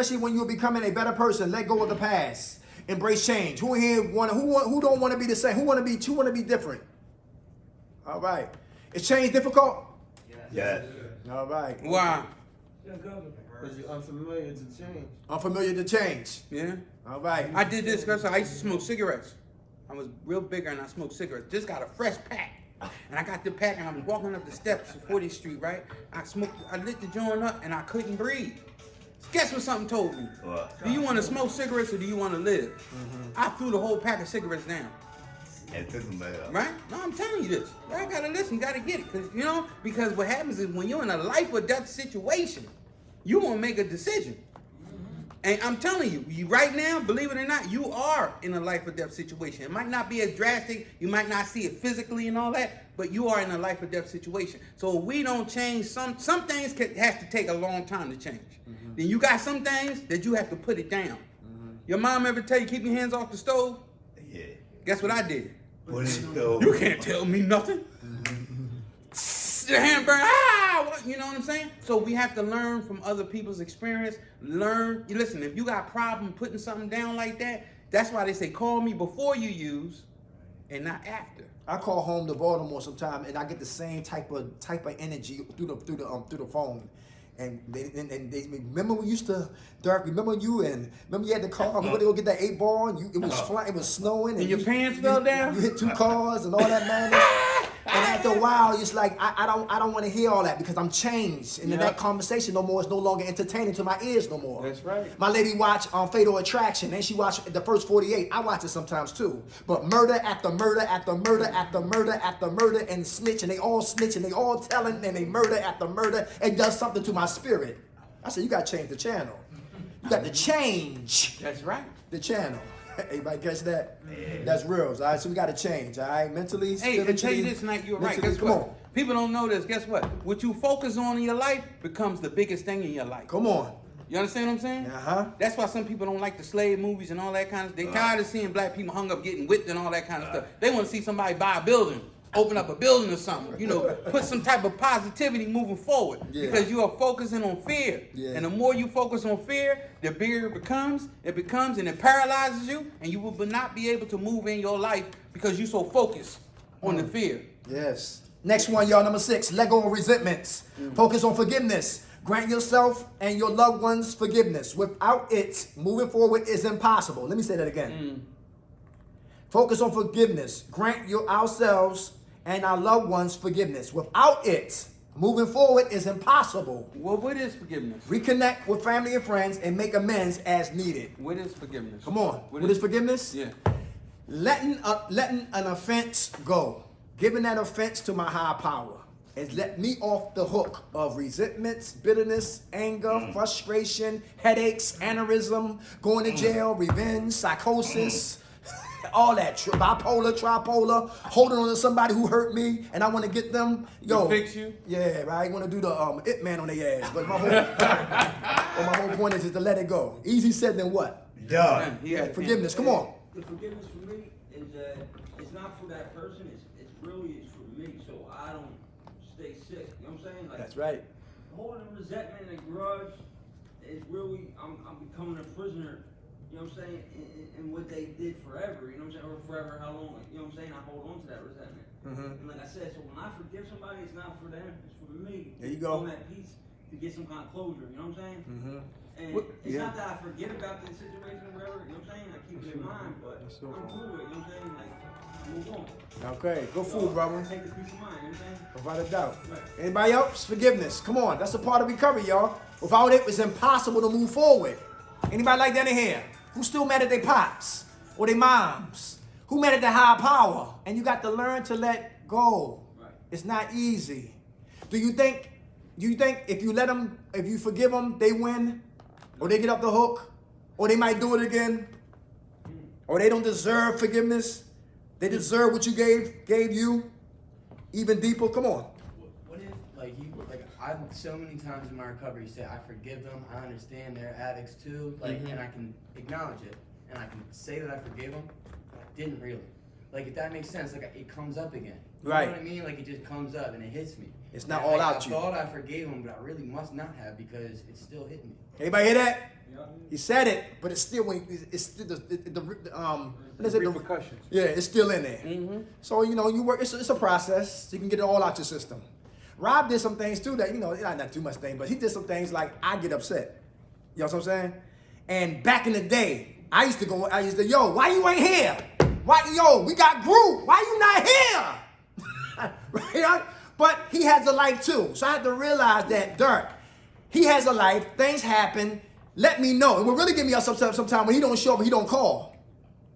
Especially when you're becoming a better person, let go of the past, embrace change. Who in here who don't want to be the same? Who want to be different? All right. Is change difficult? Yes. All right. Why? Because you're unfamiliar to change. Unfamiliar to change. Yeah. All right. I did this because I used to smoke cigarettes. I was real bigger and I smoked cigarettes. Just got a fresh pack. And I got the pack and I was walking up the steps of 40th Street, right? I lit the joint up and I couldn't breathe. Guess what something told me? What? Do you want to smoke cigarettes or do you want to live? I threw the whole pack of cigarettes down. And took them back up. Right? No, I'm telling you this. I gotta listen, you gotta get it. Because what happens is when you're in a life or death situation, you wanna make a decision. And I'm telling you, right now, believe it or not, you are in a life or death situation. It might not be as drastic, you might not see it physically and all that, but you are in a life or death situation. So if we don't change, some things have to take a long time to change. Then you got some things that you have to put it down. Your mom ever tell you keep your hands off the stove? Yeah. Guess what I did? Put it in the stove. You can't tell me nothing. The hand burn. You know what I'm saying? So we have to learn from other people's experience. Listen, if you got a problem putting something down like that, that's why they say call me before you use and not after. I call home to Baltimore sometime, and I get the same type of energy through the phone. And they remember we used to, Dirk. Remember you had the car. We went to go get that 8-ball, and it was flying. It was snowing, And your pants fell down? You hit 2 cars and all that madness. And after a while, it's like I don't want to hear all that because I'm changed. And then that conversation no more is no longer entertaining to my ears no more. That's right. My lady watch Fatal Attraction, and she watched the first 48. I watch it sometimes too. But murder after murder after murder after murder after murder and snitch, and they all snitch and they all telling, and they murder after murder. It does something to my spirit. I said, you got to change the channel. You got to change That's right. the channel. Everybody catch that? That's real. All right, so we got to change. All right, mentally, Hey, spiritually. and tell you this night, you're right. mentally, Guess come what? on. People don't know this. Guess what? What you focus on in your life becomes the biggest thing in your life. Come on. You understand what I'm saying? Uh-huh. That's why some people don't like the slave movies and all that kind of stuff. They tired of seeing black people hung up getting whipped and all that kind of stuff. They want to see somebody buy a building, open up a building or something. Put some type of positivity moving forward. Yeah. Because you are focusing on fear. Yeah. And the more you focus on fear, the bigger it becomes, and it paralyzes you, and you will not be able to move in your life because you're so focused on the fear. Yes. Next one, y'all, number 6. Let go of resentments. Focus on forgiveness. Grant yourself and your loved ones forgiveness. Without it, moving forward is impossible. Let me say that again. Focus on forgiveness. Grant ourselves and our loved ones forgiveness. Without it, moving forward is impossible. Well, what is forgiveness? Reconnect with family and friends and make amends as needed. What is forgiveness? Come on. What is forgiveness? Yeah. Letting an offense go. Giving that offense to my higher power. Has let me off the hook of resentments, bitterness, anger, frustration, headaches, aneurysm, going to jail, revenge, psychosis, all that, bipolar, tripolar, holding on to somebody who hurt me, and I want to get them, To fix you? Yeah, right. I want to do the It Man on their ass, but my whole point is to let it go. Easy said than what? Done. Yeah. Forgiveness. Come on. The forgiveness for me is it's not for that person. It's really for me, so I don't stay sick. You know what I'm saying? Like, That's right. holding resentment and a grudge is really I'm becoming a prisoner. You know what I'm saying? In what they did forever. You know what I'm saying? Or forever, how long? You know what I'm saying? I hold on to that resentment. And like I said, so when I forgive somebody, it's not for them. It's for me. There you go. I'm at peace to get some kind of closure. You know what I'm saying? And it's Yeah. not that I forget about the situation or whatever, you know what I'm saying? I keep it in mind, but I'm cool with it, you know what I'm saying? Like, move on. Okay. Good food, brother. Take the peace of mind, you know what I'm saying? Without a doubt. Right. Anybody else? Forgiveness. Come on. That's a part of recovery, y'all. Without it, it's impossible to move forward. Anybody like that in here? Who's still mad at their pops or their moms? Who mad at the higher power? And you got to learn to let go. Right. It's not easy. Do you think if you forgive them, they win? Or they get up the hook? Or they might do it again? Or they don't deserve forgiveness? They deserve what you gave you? Even deeper? Come on. What if, I've so many times in my recovery said, I forgive them, I understand they're addicts too, and I can acknowledge it, and I can say that I forgave them, but I didn't really. If that makes sense, it comes up again. You Right. know what I mean? It just comes up and it hits me. It's not And, all out I you. thought I forgave them, but I really must not have because it's still hitting me. Anybody hear that? He said it, but it's still it's still what is it? Repercussions. Yeah, it's still in there. So you work. It's a process. You can get it all out your system. Rob did some things too that not too much thing, but he did some things like I get upset. You know what I'm saying? And back in the day, I used to yo, why you ain't here? We got group. Why you not here? Right? But he has a life too. So I had to realize that Dirk, he has a life. Things happen. Let me know. It will really give me up sometime when he don't show up, he don't call.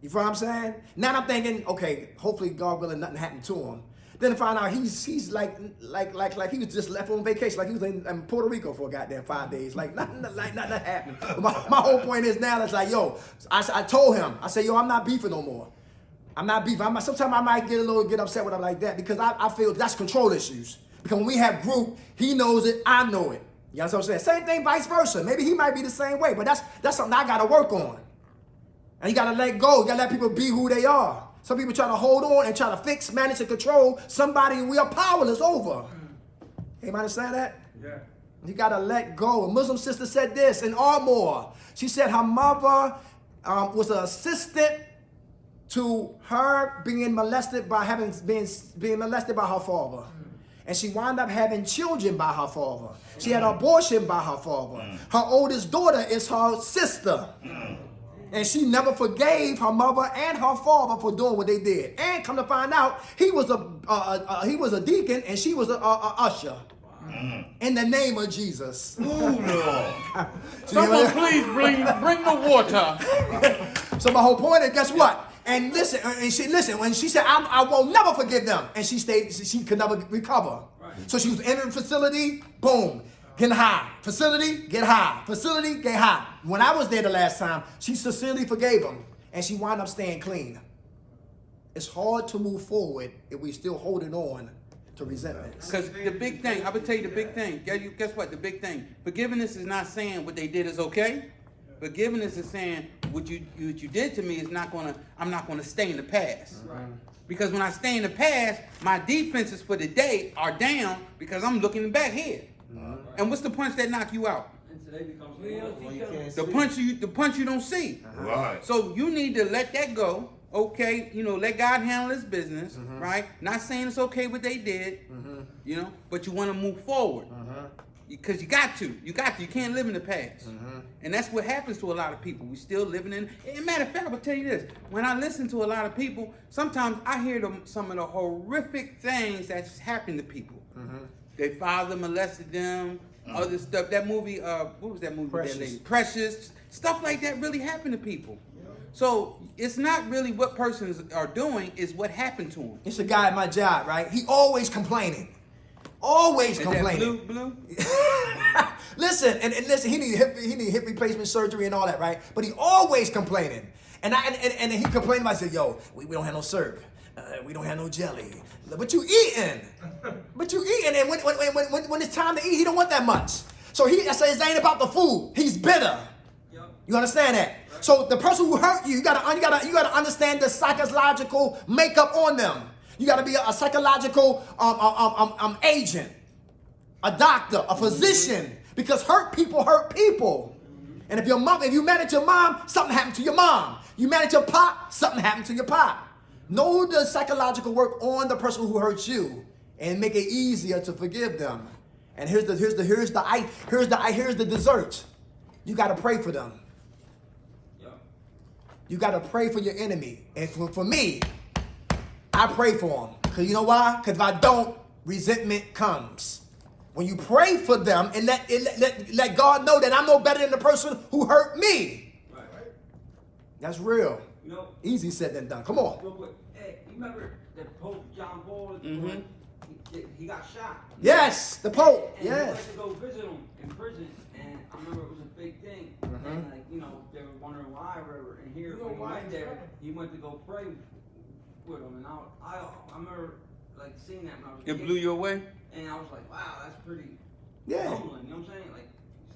You feel what I'm saying? Now I'm thinking, okay, hopefully God willing nothing happened to him. Then to find out he's like he was just left on vacation, like he was in Puerto Rico for a goddamn 5 days, like nothing happened. But my whole point is now it's like, yo, I told him, I said, yo, I'm not beefing no more. I'm not beefing. Sometimes I might get upset with him like that because I feel that's control issues. Because when we have group, he knows it, I know it. You know what I'm saying? Same thing, vice versa. Maybe he might be the same way, but that's something I gotta work on. And you gotta let go. You gotta let people be who they are. Some people try to hold on and try to fix, manage, and control somebody we are powerless over. Anybody understand that? Yeah. You gotta let go. A Muslim sister said this in Ardmore. She said her mother was an assistant to her being molested by being molested by her father. And she wound up having children by her father. She had abortion by her father. Her oldest daughter is her sister. And she never forgave her mother and her father for doing what they did. And come to find out, he was a deacon and she was a usher. In the name of Jesus. Someone please bring the water. So my whole point is, guess what? And listen, when she said, I will never forgive them. And she could never recover. Right. So she was entering facility, boom, getting high. Facility, get high. Facility, get high. When I was there the last time, she sincerely forgave them. And she wound up staying clean. It's hard to move forward if we're still holding on to resentments. Because the big thing, I would tell you the big thing. Guess what? The big thing. Forgiveness is not saying what they did is okay. Forgiveness is saying what you did to me is I'm not gonna stay in the past. Right. Because when I stay in the past, my defenses for the day are down because I'm looking back here. And what's the punch that knock you out? The punch you don't see. Right. So you need to let that go. Okay, let God handle his business, right? Not saying it's okay what they did, but you want to move forward. Because you got to. You can't live in the past. And that's what happens to a lot of people. We still living in. And matter of fact, I will tell you this. When I listen to a lot of people, sometimes I hear some of the horrific things that's happened to people. Their father molested them, other stuff. That movie, what was that movie? Precious. Precious. Stuff like that really happened to people. So it's not really what persons are doing, it's what happened to them. It's a guy at my job, right? He always complaining. Always complaining. That blue? Listen, and listen, he need hip replacement surgery and all that, right? But he always complaining. And he complained about, I said, yo, we don't have no syrup. We don't have no jelly. But you eating. And when it's time to eat, he don't want that much. So I say it ain't about the food. He's bitter. You understand that? So the person who hurt you, you gotta understand the psychological makeup on them. You gotta be a psychological agent, a doctor, a physician, because hurt people. And if you mad at your mom, something happened to your mom. You mad at your pop, something happened to your pop. Know the psychological work on the person who hurts you, and make it easier to forgive them. And here's the dessert. You gotta pray for them. You got to pray for your enemy. And for me, I pray for them. Because you know why? Because if I don't, resentment comes. When you pray for them and let God know that I'm no better than the person who hurt me. Right. That's real. Easy said than done. Come on. Real quick. Hey, you remember the Pope John Paul? He got shot. Yes, the Pope. And yes. We went to go visit him in prison. And I remember it was a big thing. And they were wondering why, whatever. And here, when he went there, he went to go pray with him. And I remember seeing that when I was a kid. It blew you away? And I was like, wow, that's pretty humbling. You know what I'm saying? Like,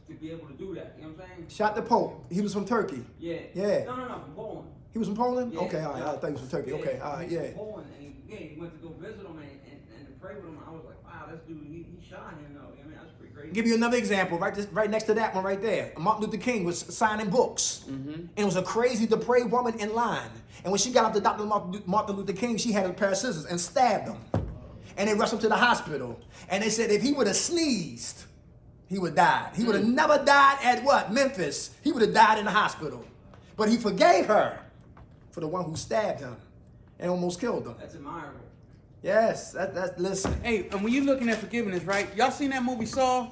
to be able to do that. You know what I'm saying? Shot the Pope. He was from Turkey. Yeah. Yeah. No, from Poland. He was from Poland? Yeah. Okay, all right. I thought he was from Turkey. Okay, all right, yeah. From Poland, and he went to go visit him, and the and pray with him. I was like, wow, this dude, he shot him though. I mean, that's pretty crazy. Give you another example, right next to that one right there. Martin Luther King was signing books. And it was a crazy, depraved woman in line. And when she got up to Dr. Martin Luther King, she had a pair of scissors and stabbed him. And they rushed him to the hospital. And they said if he would have sneezed, he would have died. He would have never died at what? Memphis. He would have died in the hospital. But he forgave her for the one who stabbed him and almost killed him. That's admirable. Yes, that's listen. Hey, and when you're looking at forgiveness, right? Y'all seen that movie Saw?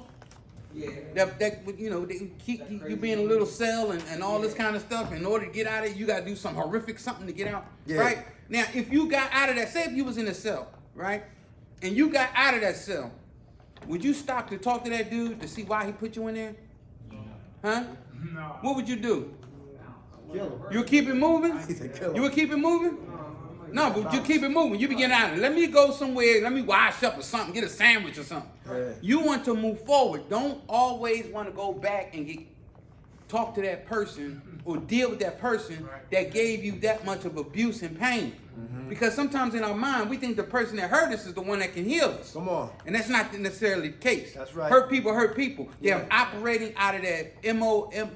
Yeah. That you know, they keep you be in a little cell and all this kind of stuff. In order to get out of it, you gotta do some horrific something to get out. Yeah. Right? Now, if you got out of that, say if you was in a cell, right? And you got out of that cell, would you stop to talk to that dude to see why he put you in there? Huh? No. What would you do? Kill him. You would keep it moving? He said kill him. You would keep it moving? No, but you keep it moving. You be getting out of it. Let me go somewhere. Let me wash up or something. Get a sandwich or something. Yeah. You want to move forward. Don't always want to go back and talk to that person or deal with that person that gave you that much of abuse and pain. Because sometimes in our mind, we think the person that hurt us is the one that can heal us. Come on. And that's not necessarily the case. That's right. Hurt people hurt people. They're operating out of that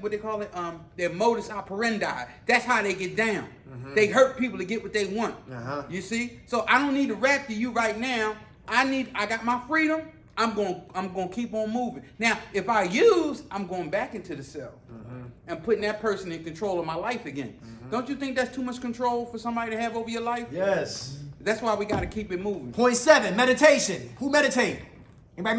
what they call it? Their modus operandi. That's how they get down. They hurt people to get what they want. You see? So I don't need to rap to you right now. I got my freedom. I'm going to keep on moving. Now, if I use, I'm going back into the cell and putting that person in control of my life again. Don't you think that's too much control for somebody to have over your life? Yes. That's why we got to keep it moving. Point 7, meditation. Who meditate?